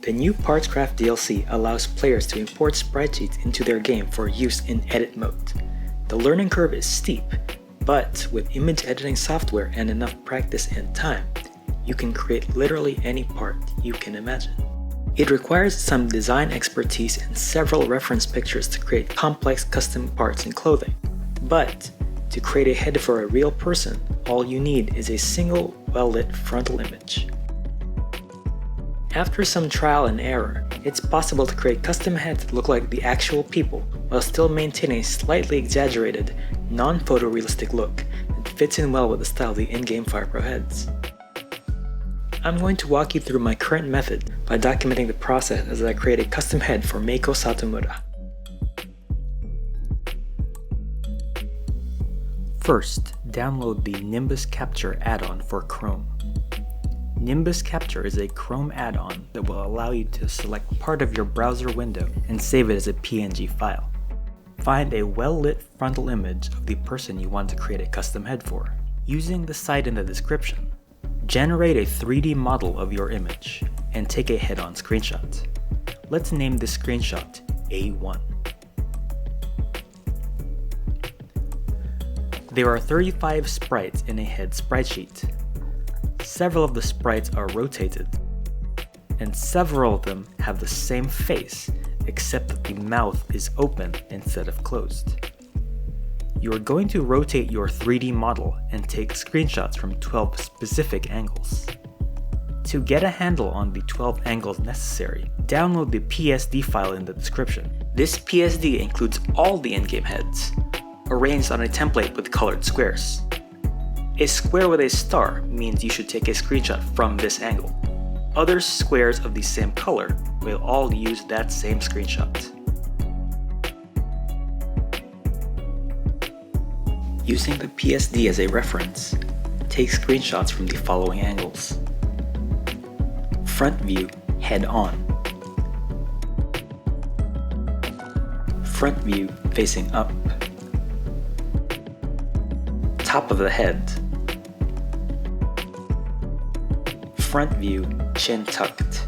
The new PartsCraft DLC allows players to import sprite sheets into their game for use in edit mode. The learning curve is steep, but with image editing software and enough practice and time, you can create literally any part you can imagine. It requires some design expertise and several reference pictures to create complex custom parts and clothing. But to create a head for a real person, all you need is a single well-lit frontal image. After some trial and error, it's possible to create custom heads that look like the actual people while still maintaining a slightly exaggerated, non-photorealistic look that fits in well with the style of the in-game Fire Pro heads. I'm going to walk you through my current method by documenting the process as I create a custom head for Meiko Satomura. First, download the Nimbus Capture add-on for Chrome. Nimbus Capture is a Chrome add-on that will allow you to select part of your browser window and save it as a PNG file. Find a well-lit frontal image of the person you want to create a custom head for. Using the site in the description, generate a 3D model of your image and take a head-on screenshot. Let's name this screenshot A1. There are 35 sprites in a head sprite sheet. Several of the sprites are rotated, and several of them have the same face, except that the mouth is open instead of closed. You are going to rotate your 3D model and take screenshots from 12 specific angles. To get a handle on the 12 angles necessary, download the PSD file in the description. This PSD includes all the in-game heads, arranged on a template with colored squares. A square with a star means you should take a screenshot from this angle. Other squares of the same color will all use that same screenshot. Using the PSD as a reference, take screenshots from the following angles. Front view, head on. Front view facing up. Top of the head. Front view, chin tucked.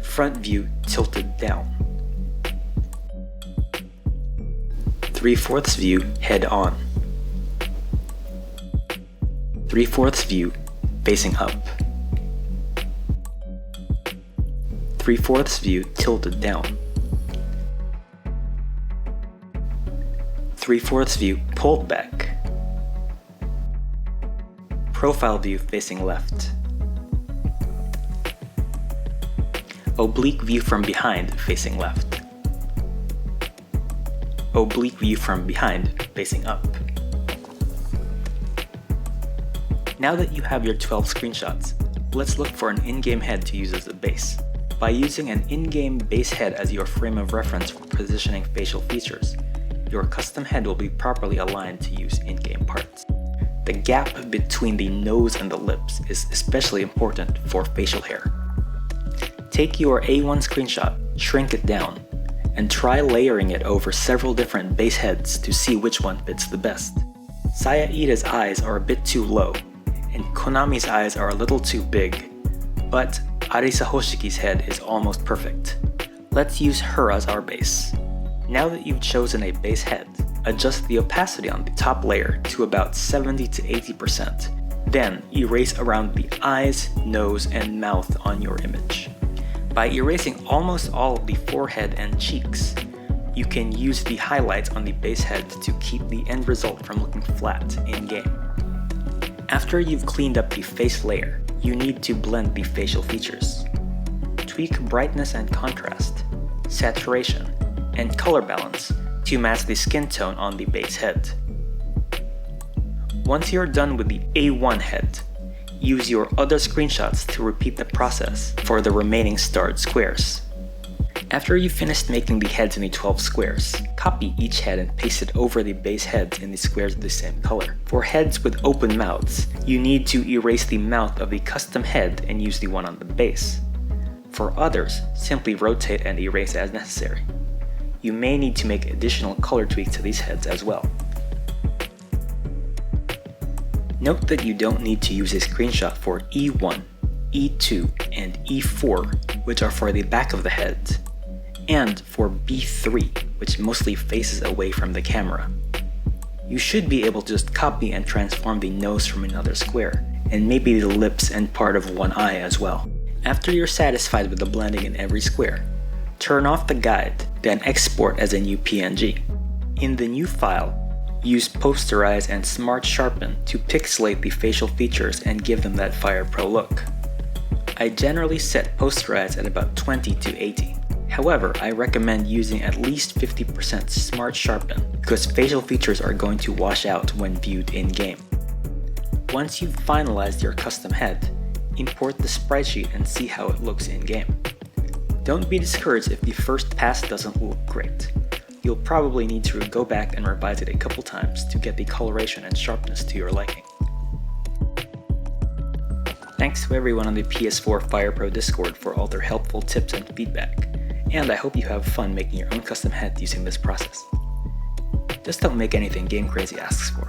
Front view tilted down. 3/4 view, head on. 3/4 view, facing up. 3/4 view, tilted down. 3/4 view, pulled back. Profile view facing left. Oblique view from behind facing left. Oblique view from behind facing up. Now that you have your 12 screenshots, let's look for an in-game head to use as a base. By using an in-game base head as your frame of reference for positioning facial features, your custom head will be properly aligned to use in-game parts. The gap between the nose and the lips is especially important for facial hair. Take your A1 screenshot, shrink it down, and try layering it over several different base heads to see which one fits the best. Sayaida's eyes are a bit too low, and Konami's eyes are a little too big, but Arisa Hoshiki's head is almost perfect. Let's use her as our base. Now that you've chosen a base head, adjust the opacity on the top layer to about 70 to 80%. Then erase around the eyes, nose, and mouth on your image. By erasing almost all of the forehead and cheeks, you can use the highlights on the base head to keep the end result from looking flat in-game. After you've cleaned up the face layer, you need to blend the facial features. Tweak brightness and contrast, saturation, and color balance to match the skin tone on the base head. Once you're done with the A1 head, use your other screenshots to repeat the process for the remaining starred squares. After you've finished making the heads in the 12 squares, copy each head and paste it over the base heads in the squares of the same color. For heads with open mouths, you need to erase the mouth of the custom head and use the one on the base. For others, simply rotate and erase as necessary. You may need to make additional color tweaks to these heads as well. Note that you don't need to use a screenshot for E1. E2, and E4, which are for the back of the head, and for B3, which mostly faces away from the camera. You should be able to just copy and transform the nose from another square, and maybe the lips and part of one eye as well. After you're satisfied with the blending in every square, turn off the guide, then export as a new PNG. In the new file, use Posterize and Smart Sharpen to pixelate the facial features and give them that Fire Pro look. I generally set Posterize at about 20 to 80. However, I recommend using at least 50% Smart Sharpen because facial features are going to wash out when viewed in-game. Once you've finalized your custom head, import the sprite sheet and see how it looks in-game. Don't be discouraged if the first pass doesn't look great. You'll probably need to go back and revise it a couple times to get the coloration and sharpness to your liking. Thanks to everyone on the PS4 Fire Pro Discord for all their helpful tips and feedback, and I hope you have fun making your own custom head using this process. Just don't make anything Game Crazy asks for.